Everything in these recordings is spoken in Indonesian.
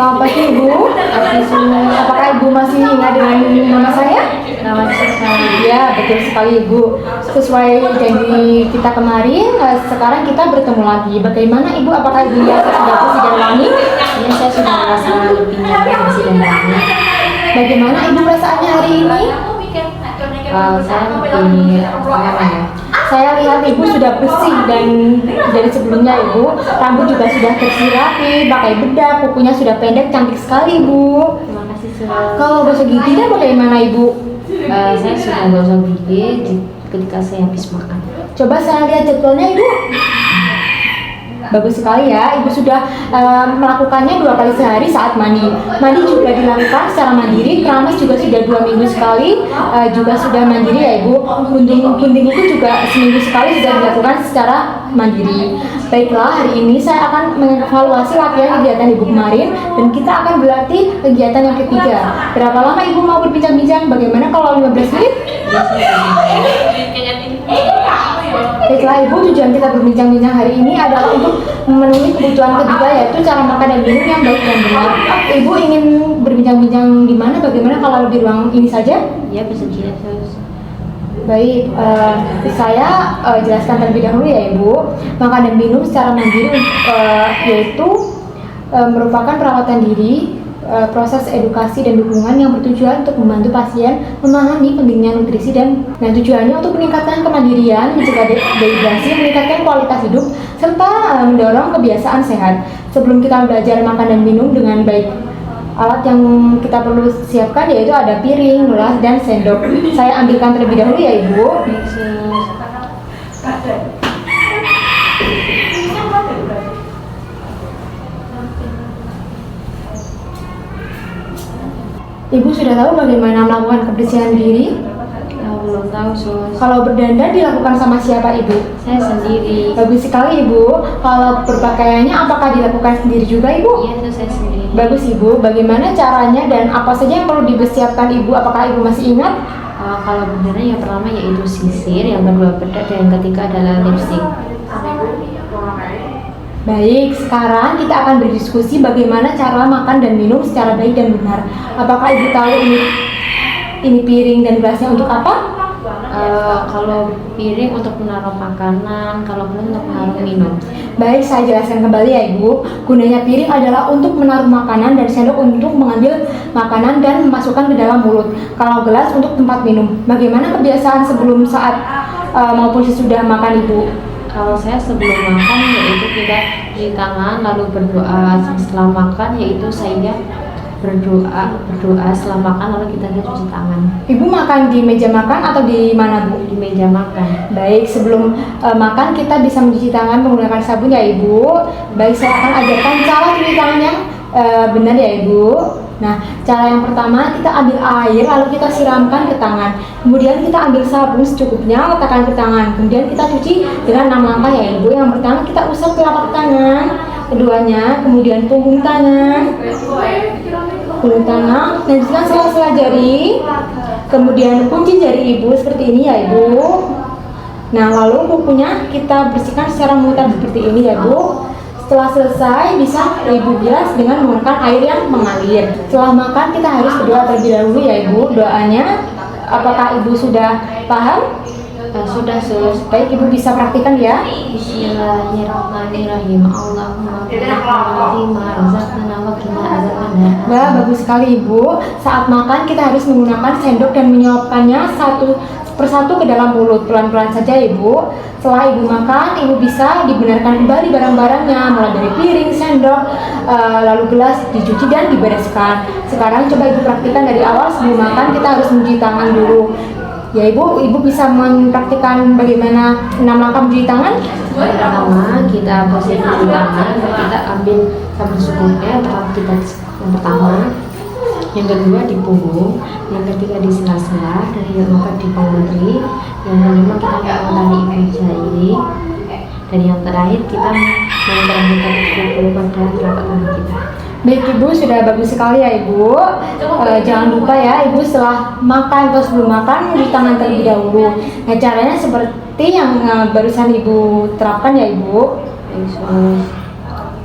Selamat pagi Ibu. Apakah Ibu masih ingat dengan nama saya? Nama sekali. Ya, betul sekali Ibu. Sesuai janji kita kemarin, sekarang kita bertemu lagi. Bagaimana Ibu? Apakah Ibu merasa sudah bersih dan wangi? Ya, saya sudah merasa lebih nyaman bersih dan wangi. Bagaimana Ibu perasaannya hari ini? Saya lebih nyaman ya. Saya lihat Ibu sudah bersih dan dari sebelumnya Ibu, rambut juga sudah bersih rapi, pakai bedak, kukunya sudah pendek, cantik sekali Ibu. Terima kasih sudah. Kalau gosok giginya bagaimana Ibu? Saya sudah gosok gigi ketika saya habis makan. Coba saya lihat jadwalnya Ibu. Bagus sekali ya, Ibu sudah melakukannya 2 kali sehari saat mandi. Mandi juga dilakukan secara mandiri, keramas juga sudah 2 minggu sekali, juga sudah mandiri ya Ibu. Gunting itu juga seminggu sekali sudah dilakukan secara mandiri. Baiklah, hari ini saya akan mengevaluasi latihan kegiatan Ibu kemarin dan kita akan berlatih kegiatan yang ketiga. Berapa lama Ibu mau berbincang-bincang? Bagaimana kalau 15 menit? Baiklah Ibu, tujuan kita berbincang-bincang hari ini adalah untuk memenuhi kebutuhan ketiga, yaitu cara makan dan minum yang baik dan benar. Ibu ingin berbincang-bincang di mana? Bagaimana kalau di ruang ini saja? Ya, bisa dilihat. Baik, saya jelaskan terlebih dahulu ya Ibu. Makan dan minum secara mandiri yaitu merupakan perawatan diri, proses edukasi dan dukungan yang bertujuan untuk membantu pasien memahami pentingnya nutrisi dan tujuannya untuk meningkatkan kemandirian, mencegah dehidrasi, meningkatkan kualitas hidup, serta mendorong kebiasaan sehat. Sebelum kita belajar makan dan minum dengan baik, alat yang kita perlu siapkan yaitu ada piring, gelas, dan sendok. Saya ambilkan terlebih dahulu ya Ibu. Ibu sudah tahu bagaimana melakukan kebersihan diri? Belum tahu, Sus. Kalau berdandan dilakukan sama siapa Ibu? Saya sendiri. Bagus sekali Ibu. Kalau berpakaiannya apakah dilakukan sendiri juga Ibu? Iya, itu saya sendiri. Bagus Ibu. Bagaimana caranya dan apa saja yang perlu dipersiapkan Ibu? Apakah Ibu masih ingat? Kalau beneran yang pertama yaitu sisir, yang kedua bedak, dan yang ketiga adalah lipstick. Baik, sekarang kita akan berdiskusi bagaimana cara makan dan minum secara baik dan benar. Apakah Ibu tahu ini piring dan gelasnya untuk apa? Kalau piring untuk menaruh makanan, kalau belum untuk menaruh minum. Baik, saya jelaskan kembali ya Ibu. Gunanya piring adalah untuk menaruh makanan dan sendok untuk mengambil makanan dan memasukkan ke dalam mulut. Kalau gelas untuk tempat minum. Bagaimana kebiasaan sebelum, saat maupun sesudah makan Ibu? Kalau saya sebelum makan yaitu kita cuci tangan lalu berdoa. Setelah makan yaitu saya berdoa setelah makan lalu kita cuci tangan. Ibu makan di meja makan atau di mana Bu? Di meja makan. Baik, sebelum makan kita bisa mencuci tangan menggunakan sabun ya Ibu. Baik, saya akan ajarkan cara cuci tangan yang benar ya Ibu. Nah, cara yang pertama kita ambil air lalu kita siramkan ke tangan. Kemudian kita ambil sabun secukupnya, letakkan ke tangan. Kemudian kita cuci dengan 6 langkah ya Ibu. Yang pertama kita usap telapak tangan, keduanya, kemudian punggung tangan, lanjutkan sela-sela jari, kemudian kunci jari Ibu seperti ini ya Ibu. Nah, lalu kukunya kita bersihkan secara memutar seperti ini ya Bu. Setelah selesai bisa Ibu bilas dengan menggunakan air yang mengalir. Setelah makan kita harus berdoa terlebih dahulu ya Ibu. Doanya apakah Ibu sudah paham? Sudah, Sus. Baik, Ibu bisa praktikkan ya. Bismillahirrahmanirrahim. Allahumma barik lana razaqtana wa qina azabannar. Wah, bagus sekali Ibu. Saat makan kita harus menggunakan sendok dan menyuapkannya satu persatu ke dalam mulut, pelan-pelan saja Ibu. Setelah Ibu makan, Ibu bisa dibenarkan kembali barang-barangnya, mulai dari piring, sendok, lalu gelas dicuci dan dibereskan. Sekarang coba Ibu praktikkan dari awal. Sebelum makan kita harus mencuci tangan dulu. Ya Ibu bisa mempraktikkan bagaimana 6 langkah mencuci tangan? Pertama kita bersihkan cuci tangan, kita ambil sabun secukupnya. Kita yang pertama, yang kedua di punggung, yang ketiga di sela-sela, dan yang keempat di punggung, yang kelima kita mengutari ibu jari, dan yang terakhir kita menambahkan kuku pada telapak tangan kita. Baik Ibu, sudah bagus sekali ya Ibu. Jangan lupa ya Ibu setelah makan atau sebelum makan mencuci tangan terlebih dahulu. Nah, caranya seperti yang barusan Ibu terapkan ya Ibu.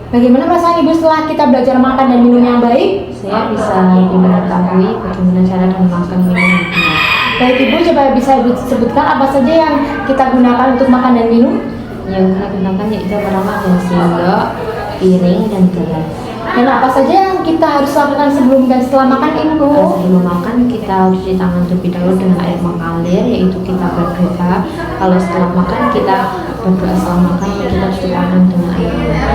Bagaimana perasaan Ibu setelah kita belajar makan dan minum yang baik? Saya bisa lebih mengetahui bagaimana cara dan makan minum yang benar. Baik Ibu, coba bisa Ibu sebutkan apa saja yang kita gunakan untuk makan dan minum? Yang kita gunakan yaitu pertama ada sendok, piring, dan gelas. Dan apa saja yang kita harus lakukan sebelum dan setelah makan Ibu? Sebelum makan kita cuci tangan terlebih dahulu dengan air mengalir, yaitu kita berdoa. Kalau setelah makan kita berdoa setelah makan, kita cuci tangan dengan air mengalir.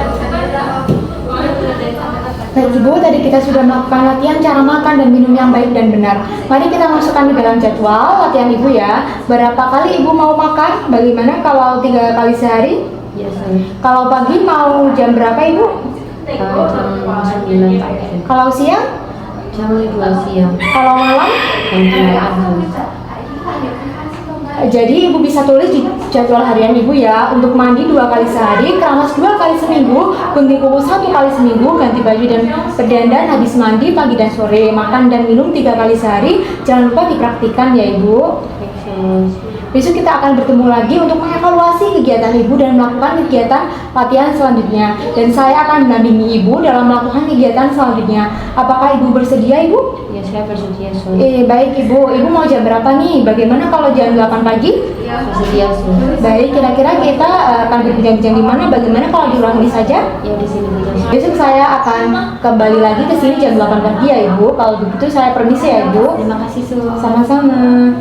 Baik Ibu, tadi kita sudah melakukan latihan cara makan dan minum yang baik dan benar. Mari kita masukkan ke dalam jadwal latihan Ibu ya. Berapa kali Ibu mau makan? Bagaimana kalau 3 kali sehari? Ya, saya Kalau pagi mau jam berapa Ibu? jam 9 pagi, Kalau siang? jam 2 siang, Kalau malam? jam 8. Jadi Ibu bisa tulis di jadwal harian Ibu ya, untuk mandi 2 kali sehari, keramas 2 kali seminggu, gunting kuku 1 kali seminggu, ganti baju dan berdandan habis mandi pagi dan sore, makan dan minum 3 kali sehari. Jangan lupa dipraktikkan ya Ibu. Besok kita akan bertemu lagi untuk mengevaluasi kegiatan Ibu dan melakukan kegiatan latihan selanjutnya. Dan saya akan mendampingi Ibu dalam melakukan kegiatan selanjutnya. Apakah Ibu bersedia Ibu? Ya, saya bersedia, Sun. Baik Ibu. Ibu mau jam berapa nih? Bagaimana kalau jam 8 pagi? Bersedia, Sun. Baik, kira-kira kita akan berbincang-bincang di mana? Bagaimana kalau di ruang ini saja? Ya, di sini saja, Sun. Besok saya akan kembali lagi ke sini jam 8 pagi ya Ibu. Kalau begitu saya permisi ya Ibu. Terima kasih, Sun. Sama-sama.